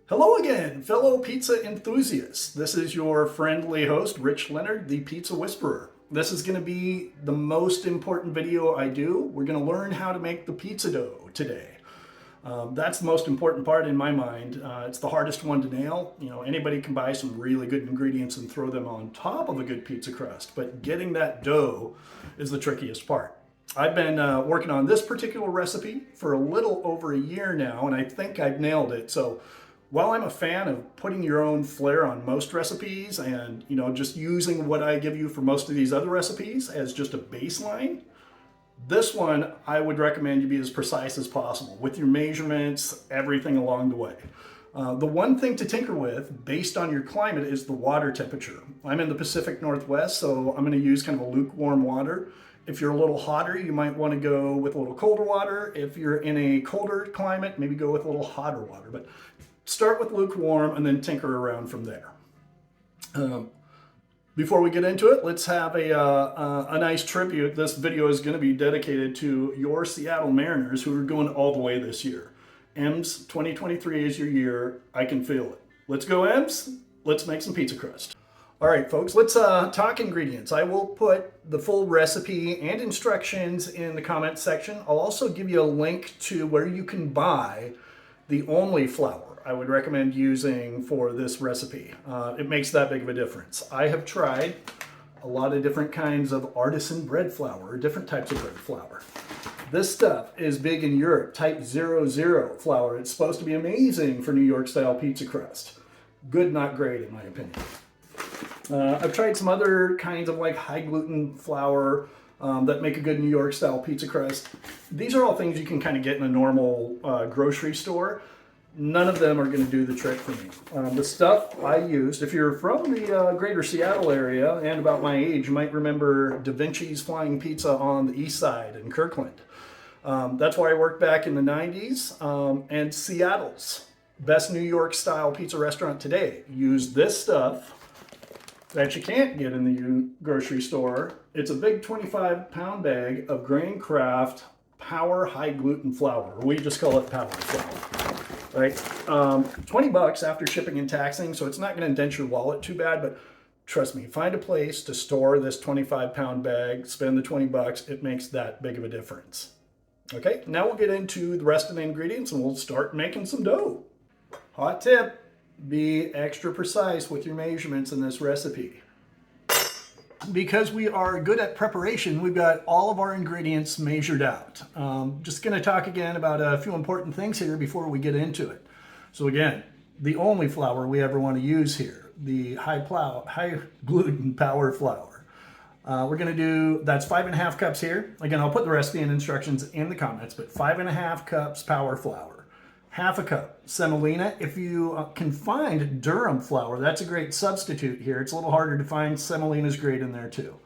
Hello again, fellow pizza enthusiasts. This is your friendly host, Rich Leonard, the Pizza Whisperer. This is going to be the most important video I do. We're going to learn how to make the pizza dough today. That's the most important part in my mind. It's the hardest one to nail. You know, anybody can buy some really good ingredients and throw them on top of a good pizza crust, but getting that dough is the trickiest part. I've been working on this particular recipe for a little over a year now, and I think I've nailed it. So while I'm a fan of putting your own flair on most recipes and, you know, just using what I give you for most of these other recipes as just a baseline, this one I would recommend you be as precise as possible with your measurements, everything along the way. The one thing to tinker with based on your climate is the water temperature. I'm in the Pacific Northwest, so I'm going to use kind of a lukewarm water. If you're a little hotter, you might want to go with a little colder water. If you're in a colder climate, maybe go with a little hotter water. But start with lukewarm and then tinker around from there. Before we get into it, let's have a nice tribute. This video is going to be dedicated to your Seattle Mariners who are going all the way this year. Ems, 2023 is your year. I can feel it. Let's go, Ems. Let's make some pizza crust. All right, folks, let's talk ingredients. I will put the full recipe and instructions in the comments section. I'll also give you a link to where you can buy the only flour I would recommend using for this recipe. It makes that big of a difference. I have tried a lot of different kinds of artisan bread flour, different types of bread flour. This stuff is big in Europe, type 00 flour. It's supposed to be amazing for New York style pizza crust. Good, not great in my opinion. I've tried some other kinds of like high gluten flour that make a good New York style pizza crust. These are all things you can kind of get in a normal grocery store. None of them are going to do the trick for me. The stuff I used, if you're from the greater Seattle area and about my age, you might remember Da Vinci's Flying Pizza on the east side in Kirkland. That's where I worked back in the 90s. And Seattle's best New York style pizza restaurant today used this stuff that you can't get in the grocery store. It's a big 25-pound bag of Grain Craft Power High Gluten Flour. We just call it Power Flour. Right? $20 after shipping and taxing, so it's not going to dent your wallet too bad, but trust me, find a place to store this 25-pound bag, spend the $20, it makes that big of a difference. Okay, now we'll get into the rest of the ingredients and we'll start making some dough. Hot tip, be extra precise with your measurements in this recipe. Because we are good at preparation, we've got all of our ingredients measured out. Just going to talk again about a few important things here before we get into it. So again, the only flour we ever want to use here, the high gluten power flour. We're going to do, that's 5.5 cups here. Again, I'll put the recipe and instructions in the comments, but 5.5 cups power flour. Half a cup semolina. If you can find Durham flour, that's a great substitute here. It's a little harder to find. Semolina's great in there too.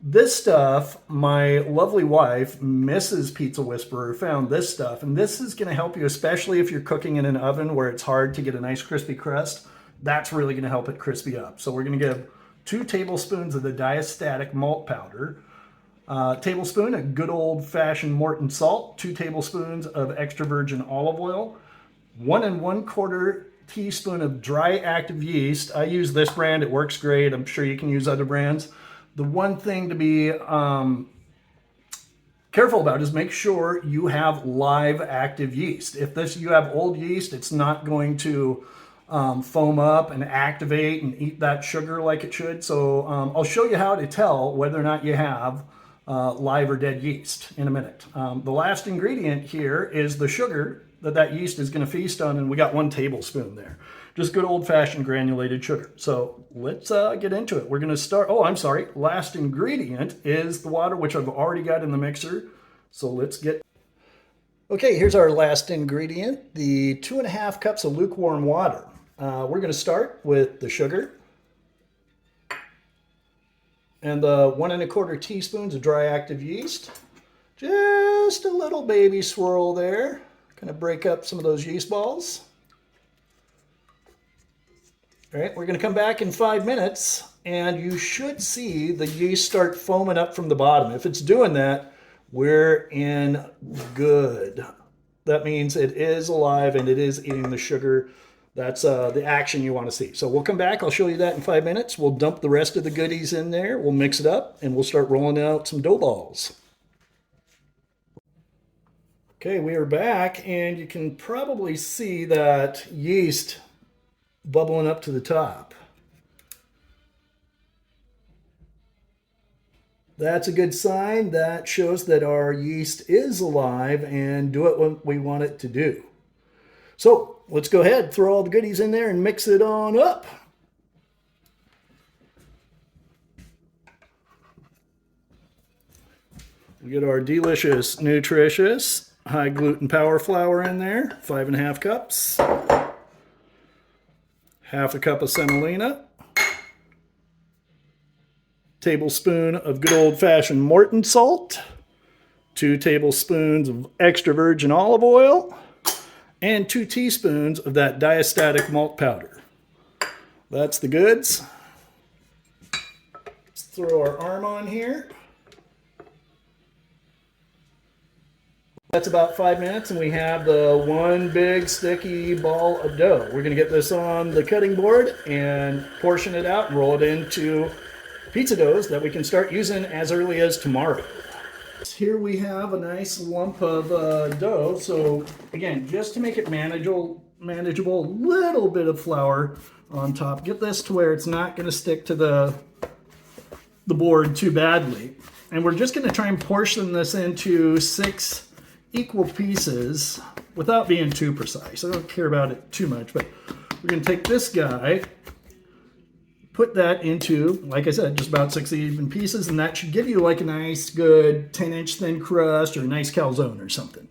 This stuff, my lovely wife, Mrs. Pizza Whisperer, found this stuff, and this is going to help you, especially if you're cooking in an oven where it's hard to get a nice crispy crust. That's really going to help it crispy up. So we're going to give 2 tablespoons of the diastatic malt powder, tablespoon of good old-fashioned Morton salt, 2 tablespoons of extra virgin olive oil, 1 1/4 teaspoon of dry active yeast. I use this brand, it works great. I'm sure you can use other brands. The one thing to be careful about is make sure you have live active yeast. If you have old yeast, it's not going to foam up and activate and eat that sugar like it should. So I'll show you how to tell whether or not you have live or dead yeast in a minute. The last ingredient here is the sugar that yeast is going to feast on, and we got 1 tablespoon there. Just good old-fashioned granulated sugar. So let's get into it. We're going to start, last ingredient is the water, which I've already got in the mixer. So let's get, okay, here's our last ingredient, the 2.5 cups of lukewarm water. We're going to start with the sugar and the 1 1/4 teaspoons of dry active yeast. Just a little baby swirl there. Kind of break up some of those yeast balls. All right, we're going to come back in 5 minutes and you should see the yeast start foaming up from the bottom. If it's doing that, we're in good. That means it is alive and it is eating the sugar That's the action you want to see. So we'll come back. I'll show you that in 5 minutes. We'll dump the rest of the goodies in there. We'll mix it up and we'll start rolling out some dough balls. Okay, we are back and you can probably see that yeast bubbling up to the top. That's a good sign. That shows that our yeast is alive and do it what we want it to do. So let's go ahead, throw all the goodies in there and mix it on up. We get our delicious, nutritious, high gluten power flour in there, 5½ cups. Half a cup of semolina. Tablespoon of good old-fashioned Morton salt. 2 tablespoons of extra virgin olive oil. And 2 teaspoons of that diastatic malt powder. That's the goods. Let's throw our arm on here. That's about 5 minutes and we have the one big sticky ball of dough. We're going to get this on the cutting board and portion it out and roll it into pizza doughs that we can start using as early as tomorrow. Here we have a nice lump of dough. So again, just to make it manageable, a little bit of flour on top. Get this to where it's not going to stick to the board too badly. And we're just going to try and portion this into 6 equal pieces without being too precise. I don't care about it too much, but we're going to take this guy, put that into, like I said, just about 6 even pieces, and that should give you like a nice good 10-inch thin crust or a nice calzone or something.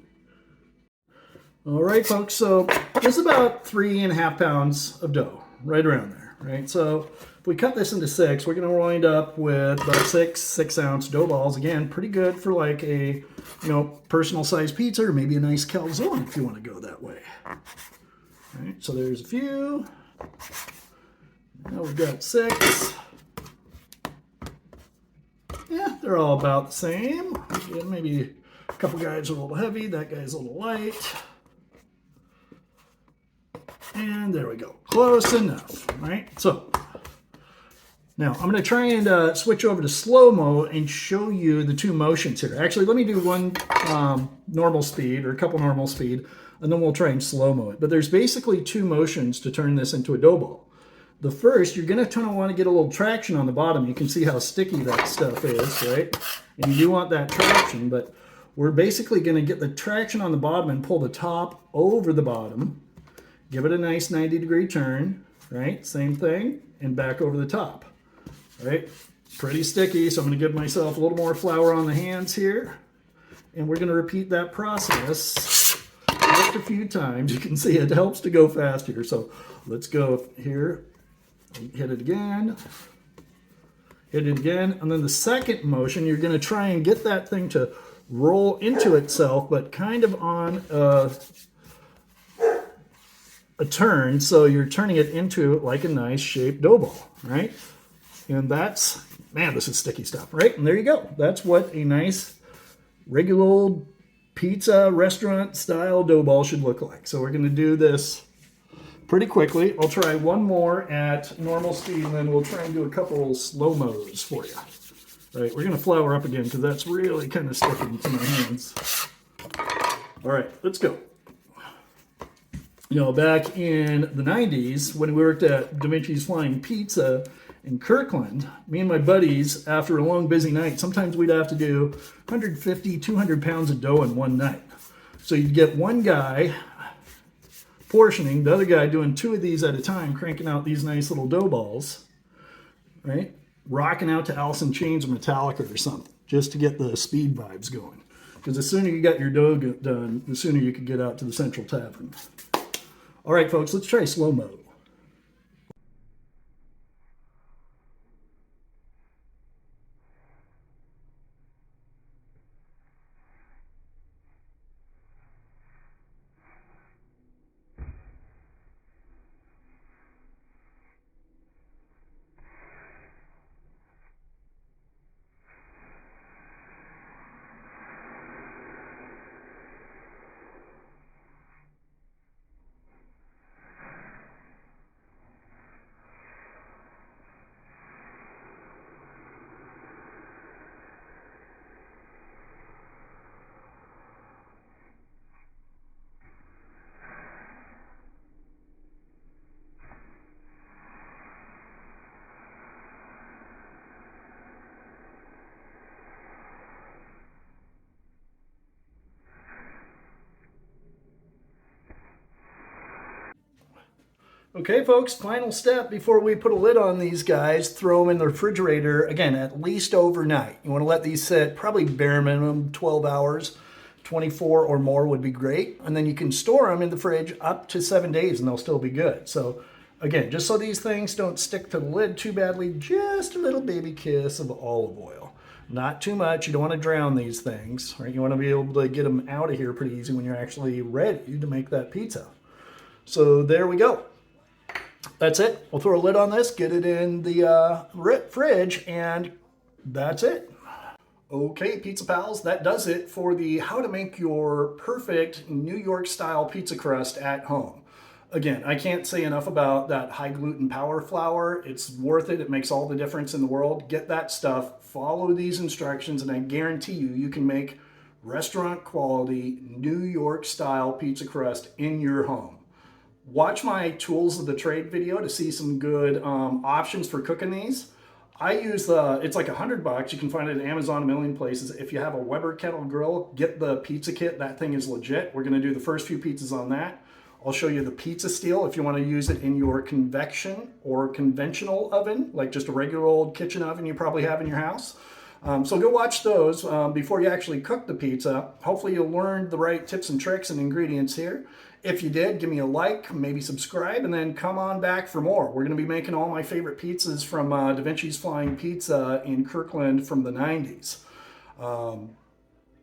All right, folks, so this is about 3½ pounds of dough, right around there, right? So if we cut this into 6, we're going to wind up with about 6-ounce dough balls. Again, pretty good for like a, personal size pizza or maybe a nice calzone if you want to go that way. All right, so there's a few. Now we've got 6. Yeah, they're all about the same. Yeah, maybe a couple guys are a little heavy. That guy's a little light. And there we go. Close enough, right? So now I'm going to try and switch over to slow-mo and show you the 2 motions here. Actually, let me do one normal speed or a couple normal speed, and then we'll try and slow-mo it. But there's basically 2 motions to turn this into a dough ball. The first, you're going to kind of want to get a little traction on the bottom. You can see how sticky that stuff is, right? And you do want that traction, but we're basically going to get the traction on the bottom and pull the top over the bottom. Give it a nice 90-degree turn, right? Same thing, and back over the top, right? Pretty sticky, so I'm going to give myself a little more flour on the hands here. And we're going to repeat that process just a few times. You can see it helps to go fast here. So let's go here. Hit it again, and then the second motion, you're going to try and get that thing to roll into itself, but kind of on a turn, so you're turning it into like a nice shaped dough ball, right? And that's, man, this is sticky stuff, right? And there you go. That's what a nice regular old pizza restaurant style dough ball should look like. So we're going to do this pretty quickly. I'll try one more at normal speed, and then we'll try and do a couple slow-mos for you. All right, we're going to flour up again because that's really kind of sticking to my hands. All right, let's go. Back in the 90s, when we worked at Da Vinci's Flying Pizza in Kirkland, me and my buddies, after a long, busy night, sometimes we'd have to do 150, 200 pounds of dough in one night. So you'd get one guy portioning, the other guy doing 2 of these at a time, cranking out these nice little dough balls, right? Rocking out to Alice in Chains or Metallica or something, just to get the speed vibes going. Because the sooner you got your dough done, the sooner you could get out to the Central Tavern. All right, folks, let's try slow-mo. Okay, folks, final step before we put a lid on these guys, throw them in the refrigerator, again, at least overnight. You want to let these sit probably bare minimum 12 hours. 24 or more would be great. And then you can store them in the fridge up to 7 days and they'll still be good. So again, just so these things don't stick to the lid too badly, just a little baby kiss of olive oil. Not too much. You don't want to drown these things, right? You want to be able to get them out of here pretty easy when you're actually ready to make that pizza. So there we go. That's it. We'll throw a lid on this, get it in the fridge, and that's it. Okay, Pizza Pals, that does it for the how to make your perfect New York style pizza crust at home. Again, I can't say enough about that high gluten power flour. It's worth it. It makes all the difference in the world. Get that stuff, follow these instructions, and I guarantee you, you can make restaurant quality New York style pizza crust in your home. Watch my tools of the trade video to see some good options for cooking these. I use it's like $100. You can find it at Amazon, a million places. If you have a Weber kettle grill, get the pizza kit. That thing is legit. We're gonna do the first few pizzas on that. I'll show you the pizza steel if you want to use it in your convection or conventional oven, like just a regular old kitchen oven you probably have in your house. So go watch those before you actually cook the pizza. Hopefully you learned the right tips and tricks and ingredients here. If you did, give me a like, maybe subscribe, and then come on back for more. We're going to be making all my favorite pizzas from Da Vinci's Flying Pizza in Kirkland from the 90s.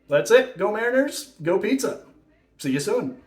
That's it. Go Mariners. Go pizza. See you soon.